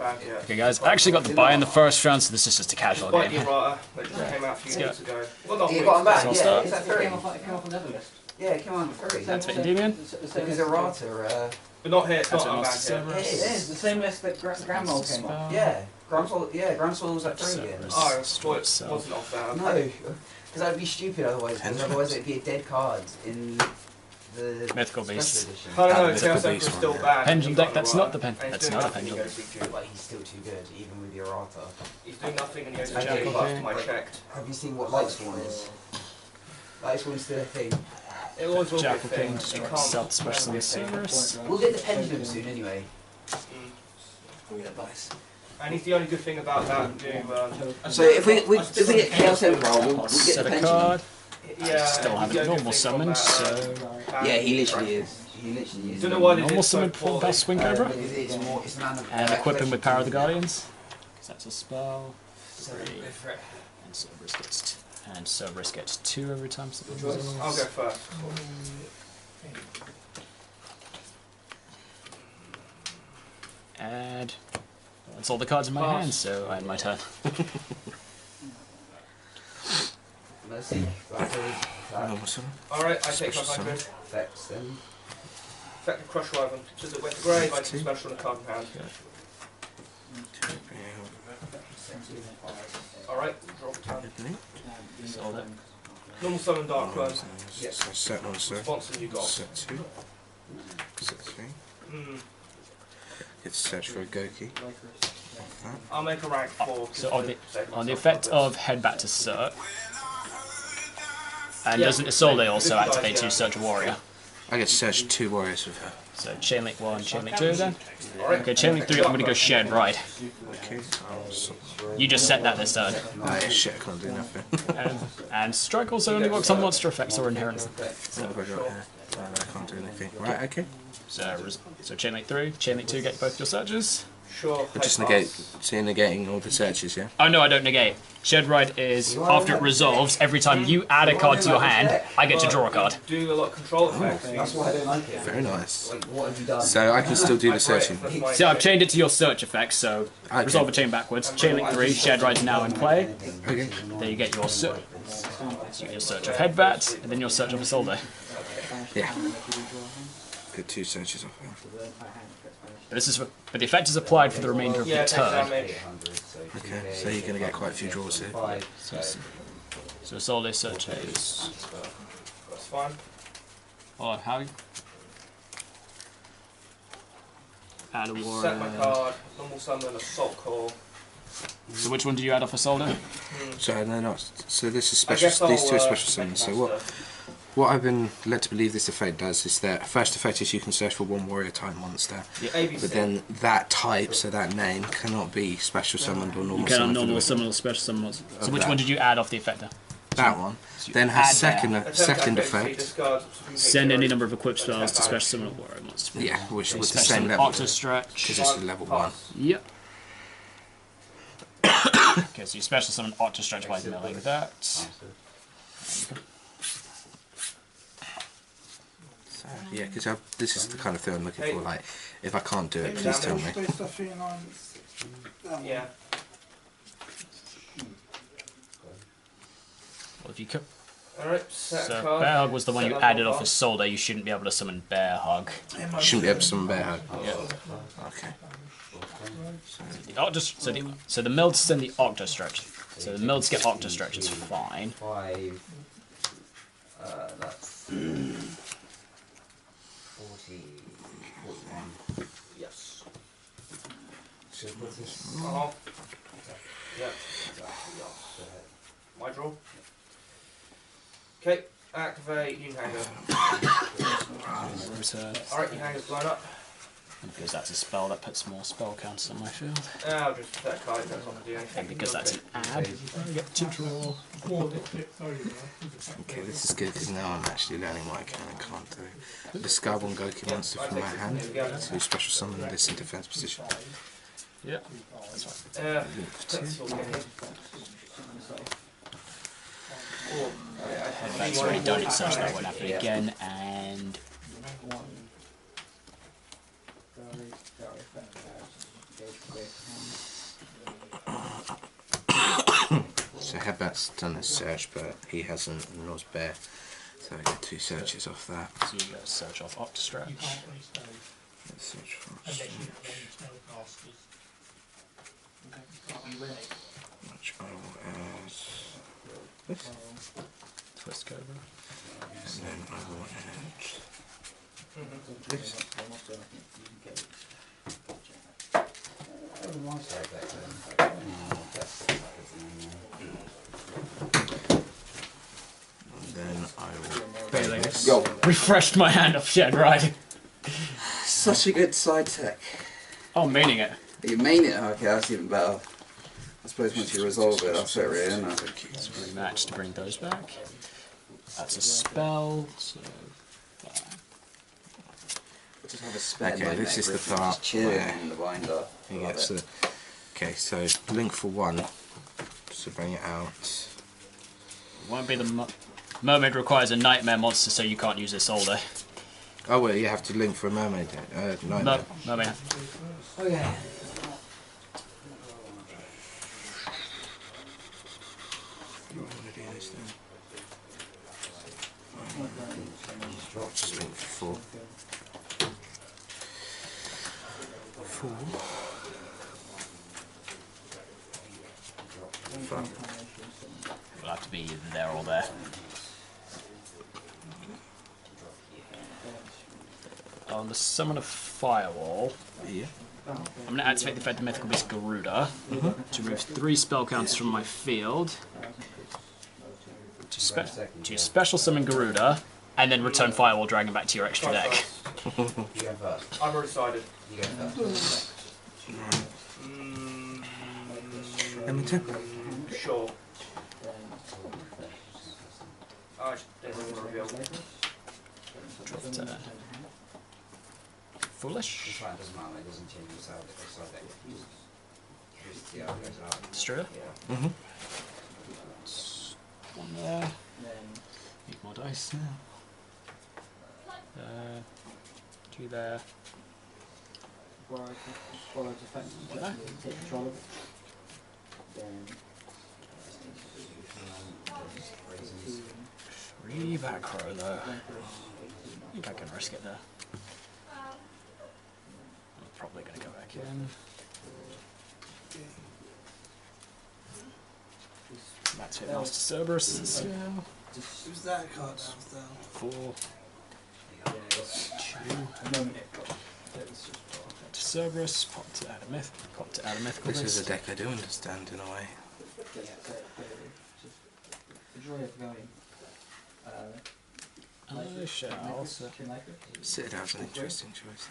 banned yet. Okay, guys, I actually got the buy in the first round, so this is just a casual Despite game. the errata that just came out a few weeks ago. Well, not You weeks, got him back, So I'll yeah, start. is that 3? It came off another list. Yeah, it came on 3. Activate Endymion. Because errata, but not here, it's not Activate unbanned Master here. Cerberus. It is the same list that Grandma came off. yeah, Groundswell was at 3 again. Oh, it wasn't off that. No, because that'd be stupid otherwise, because otherwise it'd be a dead card in the Mythical Beast. special edition. I don't know, Mythical Chaos Emperor's Beast still one, banned. Pendulum deck, that's not the And he's that's doing not a nothing, pendulum. he goes big. Like, he's still too good, even with the errata. He's doing nothing and he goes to Okay. J plus to my checked. Have you seen what Lightsworn is? Lightsworn's still a thing. It always will be a Jackal thing. King, It destroy can't South Special never be a and thing. Cerberus. We'll get the pendulum soon anyway. And he's the only good thing about that new. So if we get Chaos Emperor, we'll get Set the a pendulum. card. Yeah, Still have he's the it only normal good thing summoned, from so Yeah, he literally is. He literally is. Don't know why they normal did so summon for poorly. Bell Swing Cobra. Because it's more, it's And equip him with Power of the Guardians. That's a spell. 3. And Cerberus gets 2 every time something resolves. I'll go first. And that's all the cards in my Pass. hand, so I end my turn. Mercy. Alright, I take 500. Vex then. Effective Crush Rival. Just it went to grave, I take special and a card in hand. Alright, draw the turn. Sold it. Normal summon Dark One. Yes. So set one, sir. Sponsor you got. Set 2. Set 3. Hmm. Get to search for a Gouki. Off that. I'll make a rank 4. So on the effect of head back to search, and doesn't Isolde also activate to search a warrior? I get to search 2 warriors with her. So chain link 1, chain link 2 then. Alright. Okay, chain link 3. I'm gonna go shared ride. Okay. You just set that this turn. Ah, shit, I can't do nothing. And strike also only works on monster effects or inherent. What have I got here? I can't do anything. Right, okay. So chain link 3, chain link 2 get both your searches. Sure. But just negating all the searches, yeah? Oh no, I don't negate. Shared ride is after it resolves. Every time you add a card to your hand, I get to draw a card. Do a lot of control effects. That's why I don't like it. Very nice. What have you done? So I can still do the searching. So I've chained it to your search effects. So Okay. resolve a chain backwards. Chain link 3, shared ride's now in play. Okay. Then you get your search. So you get your search of Headbat, and then your search of Isolde. Yeah. Get 2 searches off her. But the effect is applied for the remainder of Yeah, the it takes turn. damage. Okay, so you're going to get quite a few draws here. So Isolde searches. That's fine. Hold on, how? Add a Set my warrior. card. Normal summon, Assault Core. So which one did you add off Isolde? So no, not. So this is I guess special. These 2 are I'll, special summons. So what I've been led to believe this effect does is that first effect is you can search for 1 warrior type monster, ABC. but then that type, so that name, cannot be special summoned or normal You cannot summoned. normal summon or special summon monster. So which that. one did you add off the effector? That one. you Then add has second Attempt second activate, effect. discard, Send any number of equipped spells to special summon or warrior monster. Yeah, which was the Special same summon level. Octo Stretch. Because it's a level 1. Yep. Okay, so you special summon Octo Stretch by milling that. So, yeah, because this is the kind of thing I'm looking for. Like, if I can't do it, please tell me. Yeah. Well, if you could. Alright, set So card. Bear Hug was the one Set you that added one off Isolde. You shouldn't be able to summon Bear Hug. Shouldn't be able to summon Bear Hug. Yeah. Okay. So the Milds send the Octo Stretch. So the Milds get Octo Stretch. It's fine. 5. That's 40. 41. Yes. Should I put this? Yeah. My draw. Okay, activate Yugioh. Return. Alright, Yugioh's blown up. Because that's a spell that puts more spell counters on my field. I'll just put that card, that's not going to do anything. And because that's an add, I get to draw. Okay, this is good because now I'm actually learning what I can and can't do. Discard 1 Gouki monster from my hand to special summon this in defense position. Yeah, that's fine. That's okay. That's already done it, such that won't happen again. And So Headbat's done a search, but he hasn't, nor's Bear. So I get 2 searches off that. So you go search off Octostretch. Let's search for which I will add this. Twist Cobra. And then I will add this. And then I will play this. Yo. Refreshed my hand off Shed Riding. Such a good side tech. Oh, meaning it. You mean it? Okay, that's even better. I suppose once you resolve it, that's it really, isn't it? Rematch to bring those back. That's a spell, so Just have a spare Okay, this is the part chilling where in the binder. he gets the. Okay, so link for 1. So bring it out. it won't be the mermaid requires a nightmare monster, so you can't use this all day. Oh well, you have to link for a mermaid. Nightmare. Mermaid. Oh yeah. Just link for 4. 4. 5. It'll have to be either there or there. On the summon of Firewall, Yeah. I'm going to activate the effect of Mythical Beast Garuda to remove 3 spell counters from my field. To special summon Garuda, and then return Firewall Dragon back to your extra deck. You go first. I'm already decided. You go first. Edmonton. Sure. I just didn't want to reveal. Foolish. It's fine, it doesn't matter, it doesn't change the side deck. Just the other goes out. Destroyer. Yeah. Mhm. One there. Need more dice. 2 there. There. 3 back row though. I think I can risk it there. I'm probably going to go back in. That's it, Master Cerberus is scale. Who's that card down? 4. 2. To Cerberus, pop to add a Mythical This is a Beast. deck I do understand in a way. I shall. Citadel's an interesting choice.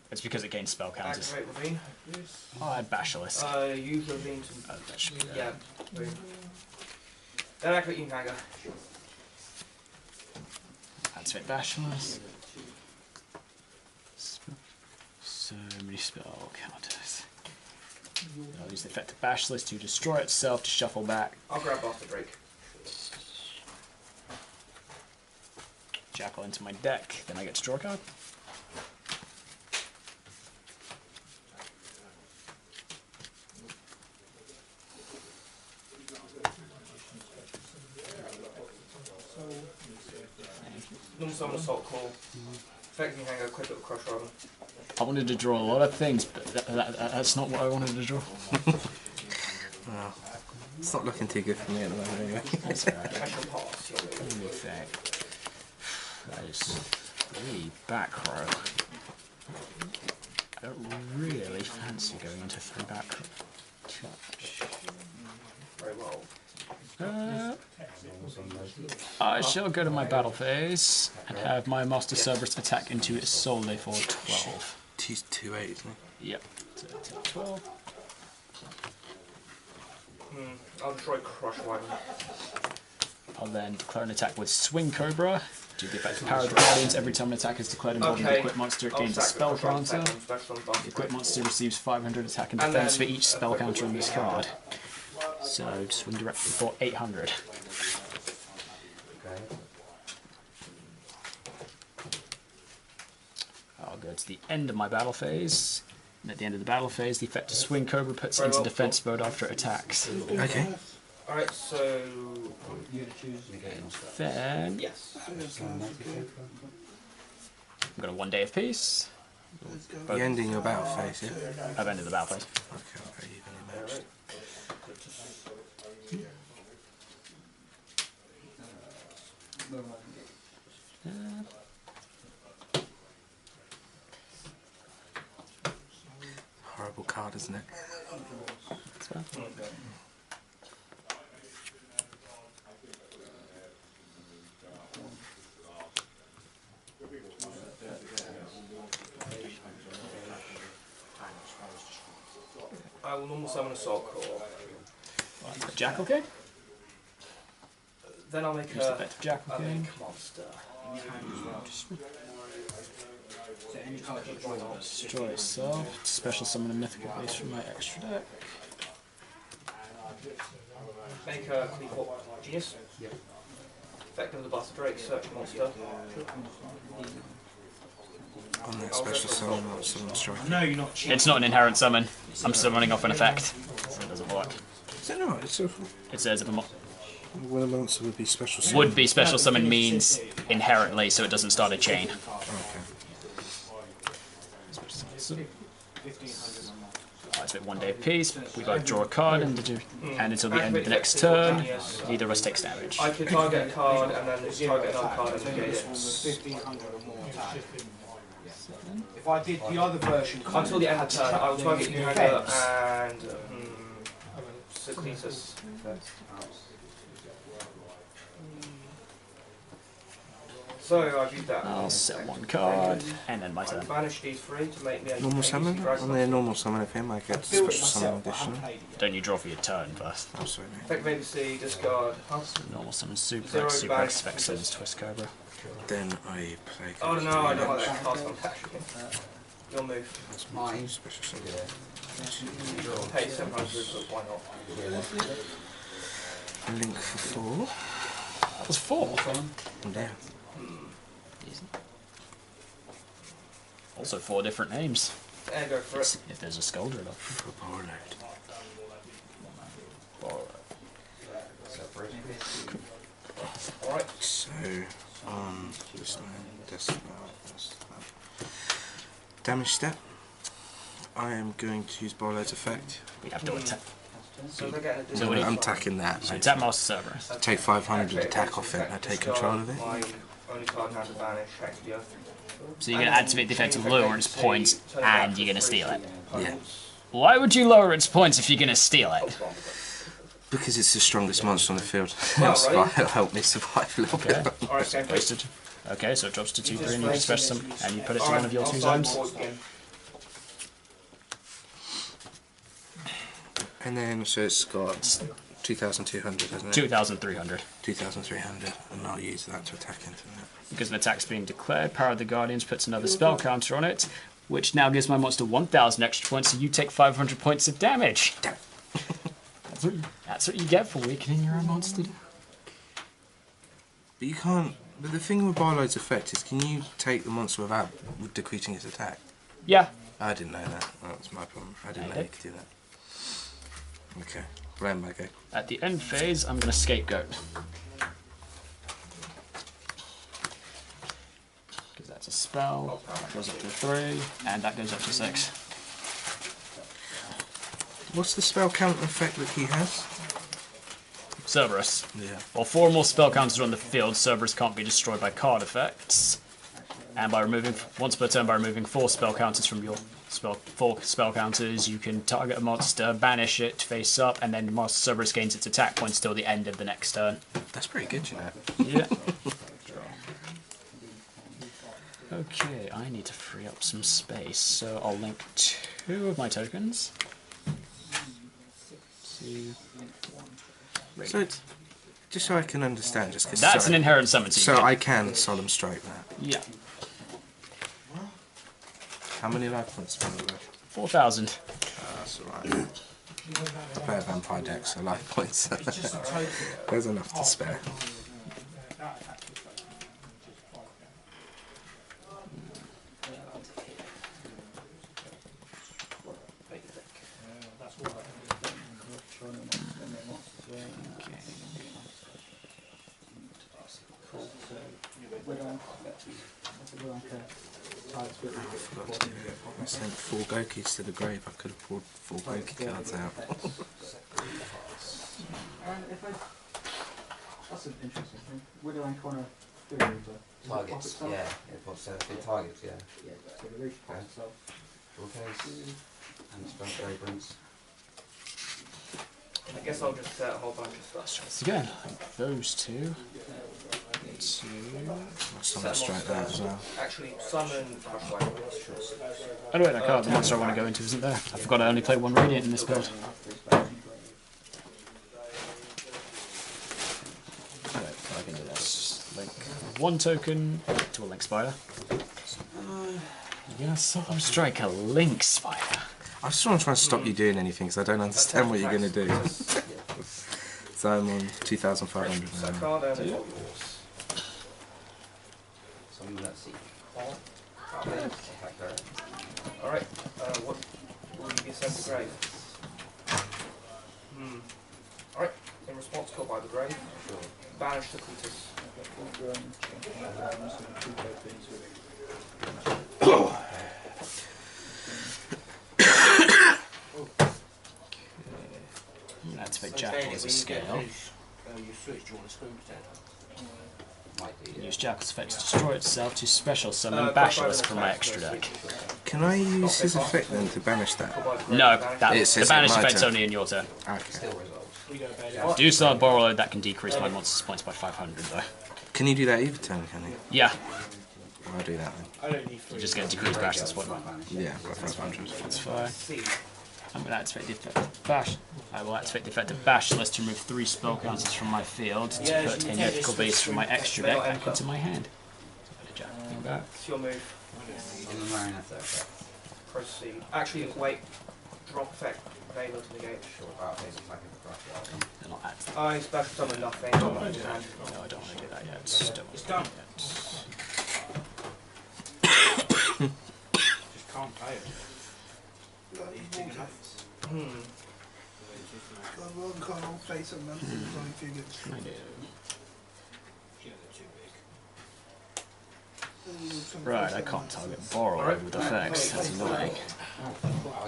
It's because it gains spell counters. Activate Ravine. Oh, I had Basilisk. Use Ravine to. Oh, that should be there. Yeah. Boom. Then activate Yugioh Knightmare. Activate Basilisk. So many spell counters. I'll use the effect of Basilisk to destroy itself, to shuffle back. I'll grab After Break. Jackal into my deck, then I get to draw a card. Normal Summon Assault Call. Effectively hang a quick little Crush Rival. I wanted to draw a lot of things, but that's not what I wanted to draw. Well, it's not looking too good for me at the moment anyway. That's alright. I shall pass. Let me think. That is 3 back row. I don't really fancy going into 3 back row. Touch. Very well. I shall go to my battle phase and have my Master Cerberus attack into its soul day for 12. He's 2/8, isn't he? Yep. So take 12. I'll destroy Crush Rival. I'll then declare an attack with Swing Cobra. Do the effect of Power of the Guardians. Every time an attack is declared involving the equipped monster, it gains a spell counter. The equipped monster receives 500 attack and defense for each spell counter on this card. So swing directly for 800. I'll go to the end of my battle phase. And at the end of the battle phase, the effect of Swing Cobra puts it into defense mode after it attacks. Okay. Alright, so. Then Yes. I've got a 1 day of peace. You're ending your battle phase, yeah? I've ended the battle phase. Okay, very evenly matched. Horrible card, isn't it? I will normal summon a Soul Core. Jackal King? Then I'll make Use the a effect of Jackal King. link monster. Destroy itself. Special summon a Mythical Beast from my extra deck. Make a Cleaport Genius. Yep. Effect of the Buster Drake, search monster. On that special summon, I'll summon strike. No, you're not cheating. It's not an inherent summon. I'm summoning off an effect, so it doesn't work. Is that not? It's a, It says if a when a monster would be special summon. would be special summon means inherently, so it doesn't start a chain. Okay. It's been 1 day of peace. We both draw a card, and until the end of the next turn, neither of us takes damage. I could target a card and then just target another card and negate it. 1,500 or more attack. If I did the other version, Until the end of the turn, I will target Yugioh and Secletus. So I've used that. I'll set 1 card, and then my I turn. banish these 3 to make me a Normal summon? On the normal summon of him, I get special summon additional. Don't you draw for your turn first? Oh, sorry, mate. Effect vacancy, discard. Normal summon Super Zero X, Super banish. X, Spec summons Twist Cobra. Then I play. Oh no, I don't like that card on actually. Your move. That's Mine. special summon. Pay 700, but why not? Link for 4. That was 4. Yeah. Also 4 different names. And go for it. If there's a Scoldred up. For Borload. Alright. So, on this man, damage step, I am going to use Borload's effect. We have to attack. So they're getting a So what do you- I'm attacking that. So mate. attack Master Cerberus. Take 500 attack off it, I take control of it. My only card has to vanish, Yugioh. So you're going to activate the effect to lower its points, and you're going to steal it. Yeah. Why would you lower its points if you're going to steal it? Because it's the strongest monster on the field. Well, It'll help me survive a little Okay. bit. Alright, same place. Wasted. Okay, so it drops to 2/3 and you can special summon, and you put it to one of your 2 zones. And then, so it's got 2,200, hasn't it? 2,300. 2,300, and I'll use that to attack into that. Because an attack's being declared, Power of the Guardians puts another spell counter on it, which now gives my monster 1,000 extra points, so you take 500 points of damage. Damn. That's what you get for weakening your own monster. But you can't. But the thing with Barload's effect is, can you take the monster without decreasing its attack? Yeah. I didn't know that. That was my problem. I didn't know you could do that. Okay, blame my go. At the end phase, I'm going to Scapegoat. Because that's a spell. That goes up to 3, and that goes up to 6. What's the spell counter effect that he has? Cerberus. Yeah. While 4 more spell counters are on the field, Cerberus can't be destroyed by card effects. And by removing, once per turn, by removing 4 spell counters from your 4 spell counters, you can target a monster, banish it face up, and then Master Cerberus gains its attack points till the end of the next turn. That's pretty good, you know. Yeah. Okay, I need to free up some space, so I'll link 2 of my tokens. So, just so I can understand, just because That's an inherent summon. So, So I can solemn strike that. yeah, How many life points do I have? 4,000. That's alright. I play a vampire deck, so life points. There's enough to spare. I sent 4 Gokis to the grave. I could have pulled 4 Goki cards out. That's an interesting thing. Where do I corner Targets, yeah. It puts the targets, yeah. Yeah, so the reach pops itself. Draw case. And spell fragrance. I guess I'll just set a whole bunch of stuff. Once again, those two. I'll summon straight there as well. Actually, summon Crush Wave. Oh wait, that card, the monster I want to go into isn't there. I forgot I only play 1 Radiant in this build. Right, I can do this. Link 1 token to a Link Spider. You're gonna summon strike a Link Spider. I just want to try and stop you doing anything because I don't understand what you're going to do. So I'm on 2,500 now. Summon that seek. Alright, what will you be sent to grave? Alright, in response, called by the grave. Banish the Cletus. I'm going to activate Jackal as a scale. Use Jackal's effect to destroy itself to special summon Basilisk from my extra deck. Can I use his effect then to banish that? No, It the says banish my effect's turn. only in your turn. Okay. Do you still have Borrow Load, that can decrease my monster's points by 500 though. Can you do that either turn, can you? Yeah, I'll do that then. you just get decreased Basilisk point. Yeah, I've got 500. That's fine. I'm going to activate the effect of Bash. I will activate the effect of Basilisk to remove 3 spell counters from my field to put a Mythical Beast from my extra deck back into my hand. So back. It's your move. On the marionette effect. Proceed. Actually, wait. Drop effect. Valor to negate. Sure, about his attack of the crush. They're not active. I special summon nothing. No, I don't want to do that yet. It's done. Yet. Just can't play it. Can't play some months if you get. I do. Yeah, they're too big. Right, I can't target Borrow with effects. That's annoying. I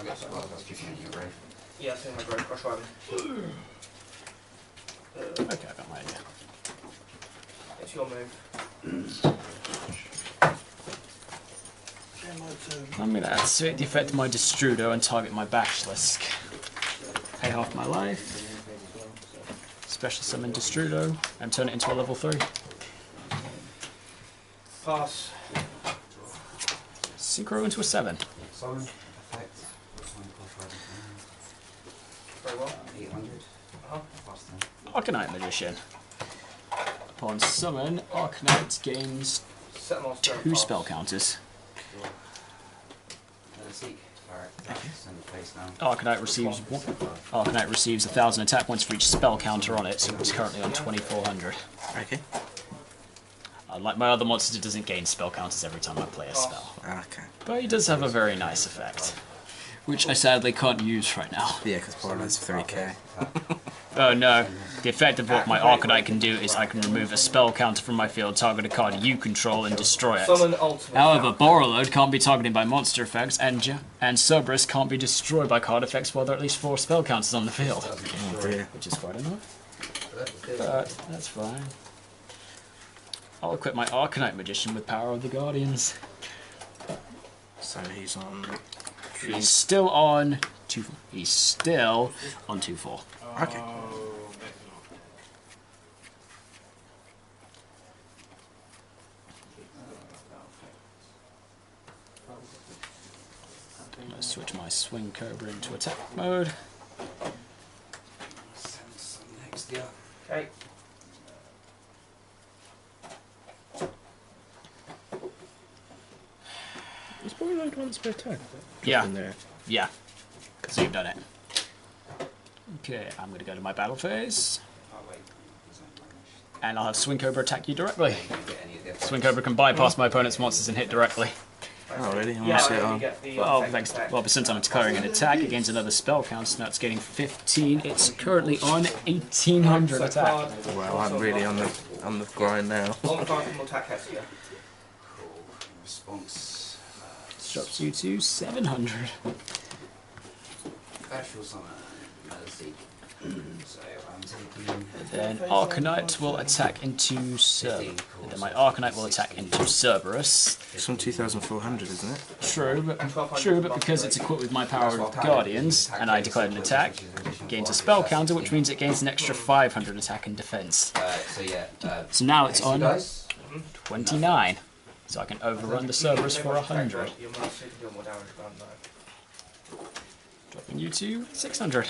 guess that's keeping it in your grave. Yeah, it's in my grave. Crush Wave. Okay, I got my idea. It's your move. I'm going to activate the effect of my Destrudo and target my Basilisk. Pay half my life. Special summon Destrudo and turn it into a level 3. Pass. Synchro into a 7. Summon effect. Very well. 800. Plus 10. Arcanite Magician. Upon summon, Arcanite gains Set monster. 2 spell counters. Seek. Alright, send the face down. Arcanite receives 1,000 attack points for each spell counter on it, so it's currently on 2,400. Okay. Unlike my other monsters, it doesn't gain spell counters every time I play a spell. Okay. But he does have a very nice effect, which I sadly can't use right now. Yeah, because Borderlands 3k. Oh no, the effect of what my Arcanite can do is I can remove a spell counter from my field, target a card you control, and destroy it. Summon ultimate. However, Borrow Load can't be targeted by monster effects, and Cerberus can't be destroyed by card effects while there are at least 4 spell counters on the field. Oh dear. Which is quite annoying. But that's fine. I'll equip my Arcanite Magician with Power of the Guardians. So he's on. He's still on 2. He's still on 2/4. Okay. I'm going to switch my Swing Cobra into attack mode. Send some next, yeah. Okay. Is Borderlands once per turn? Yeah. In there. Yeah, because you've done it. Okay, I'm going to go to my battle phase, Oh wait, he's not banished. and I'll have Swing Cobra attack you directly. You don't get any of the effects. Swing Cobra can bypass my opponent's monsters and hit directly. Oh really? I'm Yeah, gonna sit you on. get the Well, effect thanks. attack. Well, but since I'm declaring an attack, it gains another spell count, so now it's getting 15. It's currently on 1,800 attack. Well, I'm really on the grind now. On the card from attack Hestia. Response. Drops you to 700. Special summon. Mercy. So I'm taking. Then Arcanite will attack into Cerberus. Then my Arcanite will attack into Cerberus. It's on 2,400, isn't it? True, but because it's equipped with my power of Guardians, and I declared an attack, it gains a spell counter, which means it gains an extra 500 attack and defense. So yeah. So now it's on Dice. 29. So I can overrun the Cerberus for 100. Dropping you to 600.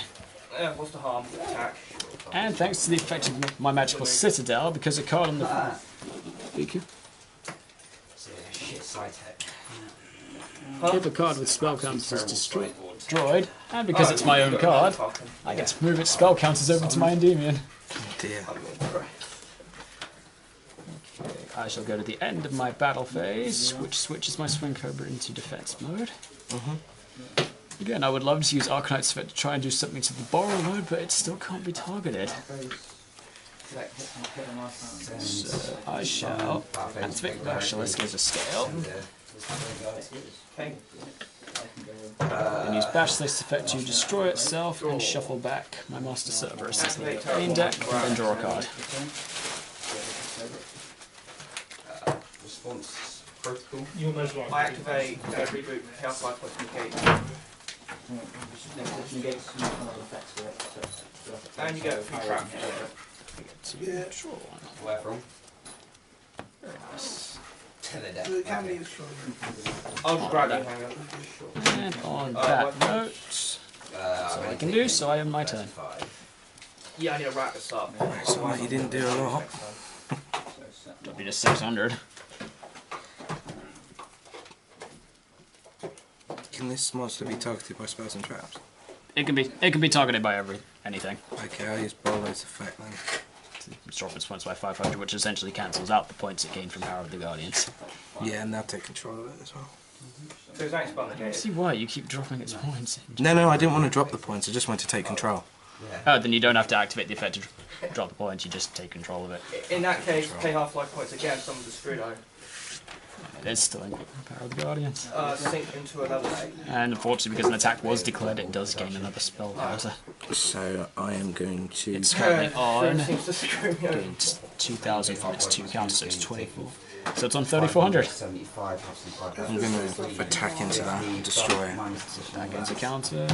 Yeah, what's the harm? Attack. And thanks to the effect of my magical citadel, because a card on the Gouki. So yeah, shit side tech. If a card with spell counters is destroyed, and because it's my own card, I get to move its spell counters over to my Endymion. Dear. I shall go to the end of my battle phase, which switches my Swing Cobra into defense mode. Again, I would love to use Arcanite's effect to try and do something to the borrow mode, but it still can't be targeted. So I shall activate Basilisk as a scale, and use Basilisk's effect to destroy itself and shuffle back my Master Cerberus into the main deck, and then draw a card. Response protocol. I activate reboot, health 5 points negate. And you get a free trap. Where from? Very nice. To the deck. So it can be destroyed. I'll just grab you, hang on. And on that note, that's all I can do, so I have my turn. Yeah, I need to wrap this up. So like you didn't do a lot. Drop you to 600. Can this monster be targeted by spells and traps? It can be targeted by anything. Okay, I'll use Bolo's effect then. Drop its points by 500, which essentially cancels out the points it gained from Power of the Guardians. Yeah, and they'll take control of it as well. So it's actually spell I negated. see why you keep dropping its points. No, I didn't want to drop the points, I just want to take control. Oh, then you don't have to activate the effect to drop the points, you just take control of it. In that case, pay half-life points again, someone's destroyed. It is still in Power of the Guardians. Sink into a level 8. And unfortunately, because an attack was declared, it does gain another spell counter. So I am going to... It's currently on Seems to screw me over. getting 2,000 from its 2 counters, so it's 24. So it's on 3,400. 75, I'm going to attack into that and destroy it. That gains a counter.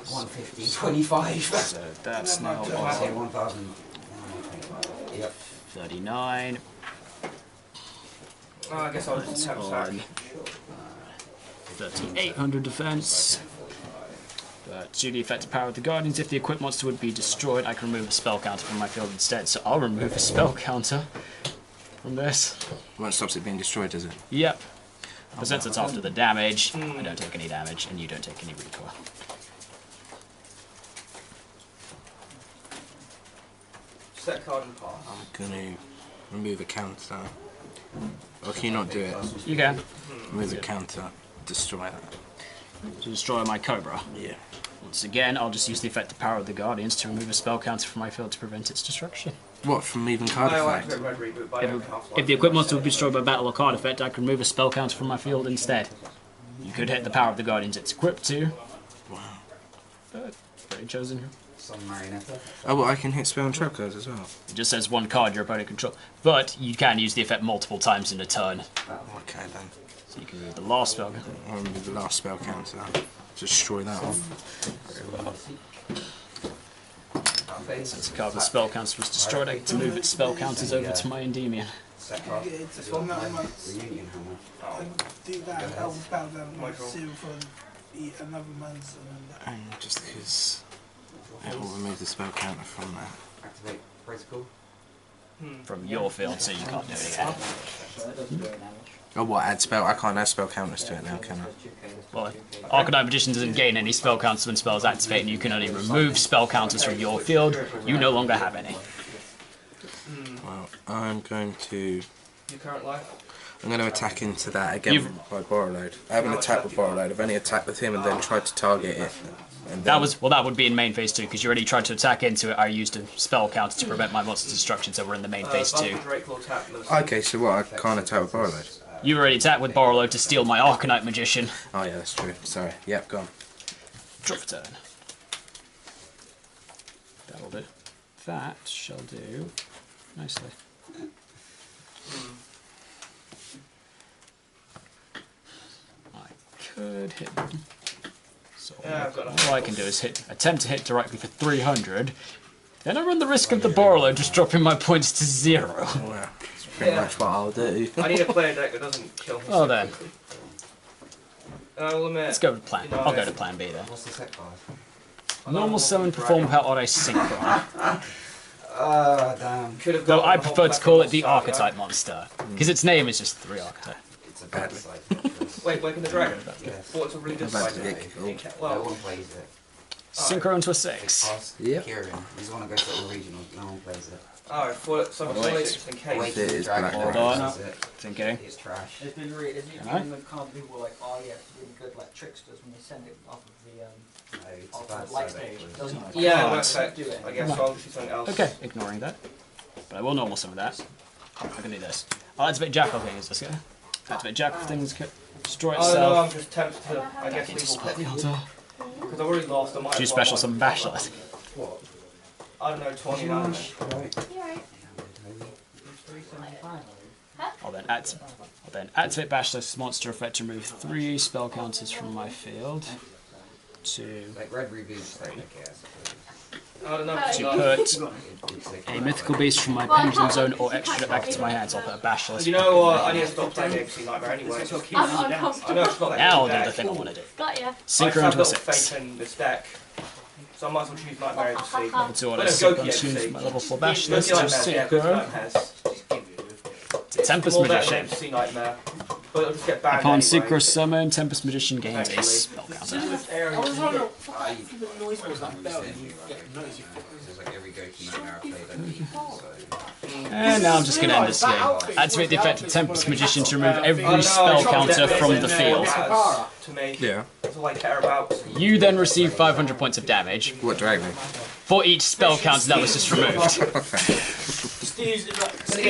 150, 25. So that's now Say on 1,000. Yep. 39. I guess I'll just tap sack. On 3,800 defense. But due to the effect of Power of the Guardians, if the equipped monster would be destroyed, I can remove a spell counter from my field instead. So I'll remove a spell counter from this. Won't stop it being destroyed, does it? Yep. But since it's after the damage, I don't take any damage, and you don't take any recoil. Set card and pass. I'm going to remove a counter. Or can you not do it? You can. Remove a counter, destroy that. To destroy my Cobra. Yeah. Once again, I'll just use the effect of Power of the Guardians to remove a spell counter from my field to prevent its destruction. What, from even card I effect? activate red reboot, but I don't half-life. If the equipped monster would be destroyed by battle or card effect, I can remove a spell counter from my field instead. You could hit the Power of the Guardians it's equipped to. Wow. But very chosen. Some marionette. Oh, well, I can hit spell and trap cards as well. It just says one card your opponent controls. But you can use the effect multiple times in a turn. Okay then. So you can remove the last spell. I'll remove the last spell counter. Destroy that one. Since the card with spell counters was destroyed, I get to move its spell counters over to my Endymion. Set card. Yeah, it's for 9 months. Reunion hammer. I do that, I will bow down my seal for another month. And just because it will remove the spell counter from that. Activate protocol. From your field, so you can't do it again. Oh, what? Add spell? I can't add spell counters to it now, can I? Well, Arcanite Magician doesn't gain any spell counters when spells activate, and you can only remove spell counters from your field. You no longer have any. Well, I'm going to... Your current life? I'm going to attack into that again by Borrow Load. I haven't attacked with Borrow Load. I've only attacked with him and then tried to target it. And then... That would be in main phase 2, because you already tried to attack into it. I used a spell counter to prevent my monster's destruction, so we're in the main phase 2. Okay, so what? I can't attack with Borrow Load? You already attacked with Borrello to steal my Arcanite Magician. Oh yeah, that's true. Sorry. Yep, go on. Drop a turn. That'll do. That shall do nicely. I could hit them. So all I can do is attempt to hit directly for 300. Then I run the risk of the Borrello just dropping my points to 0. Wow. That's pretty much what I'll do. I need a player deck that doesn't kill me. Well then. I will admit. Let's go with plan. I'll go to plan B then. What's the set card? Normal summon, perform without auto synchro. Damn. Though I prefer to call it the Archetype Monster, because its name is just 3 Archetype. It's a bad side. Wait, Waking the Dragon? Yes. Thought it's a really good About side. to get killed. No Well, one plays it. Synchro into a 6. Yep. Kieran. He's want to go to all regional. No one plays it. oh, I thought someone played it just in case. Awaken it the is Dragon. black. Hold no one on. plays it. Thinking. It's trash. It's been really, isn't it Can I? been the kind of people like, oh yeah, it's really good like tricksters when they send it off of the No, it's off a bad of the light side. stage. It doesn't Yeah, Oh, that's it's- it. I guess so I'll do something else. Okay, ignoring that. But I will normal summon that. I can do this. I'll activate Jackal things, let's go. Activate Jackal things, destroy Oh no, itself. I'm just tempted to, I guess, Into leave spell the all altar. because I've already lost. I might Do you as special well, summon Basilisk? What? I don't know, 29. I'll then activate Basilisk's monster effect to remove 3 spell counters from my field. To Like Red Reboots, like, I suppose. I don't know. put It's like a Mythical Beast from my Pendulum Zone or extra it back into my hand, so I'll put a Basilisk. You know what? I need to stop playing Gouki Knightmare anyway. I know it's not that Now I'll good do the deck. thing I want to do. Got ya. I just Synchro have into a little 6. faith in this deck. So I might as well choose Nightmare to see. It's all I Gouki sync on FC. tune for my level 4 Gouki Basilisk to Knightmare, yeah, Gouki synchro. Knightmare. Tempest More better Magician. than Sea Nightmare, but it'll just get banned Upon anyway. synchro summon, Tempest Magician gains a spell counter. I was wondering what the noise was that bell. There's like every Gouki Knightmare I've played, I beat, so... And now I'm just going to end this game. Activate the effect of Tempest Magician to remove every spell counter from the field. To me, Yeah. that's all I care about. You then receive 500 points of damage What dragon? for each spell counter that was just removed. Steve's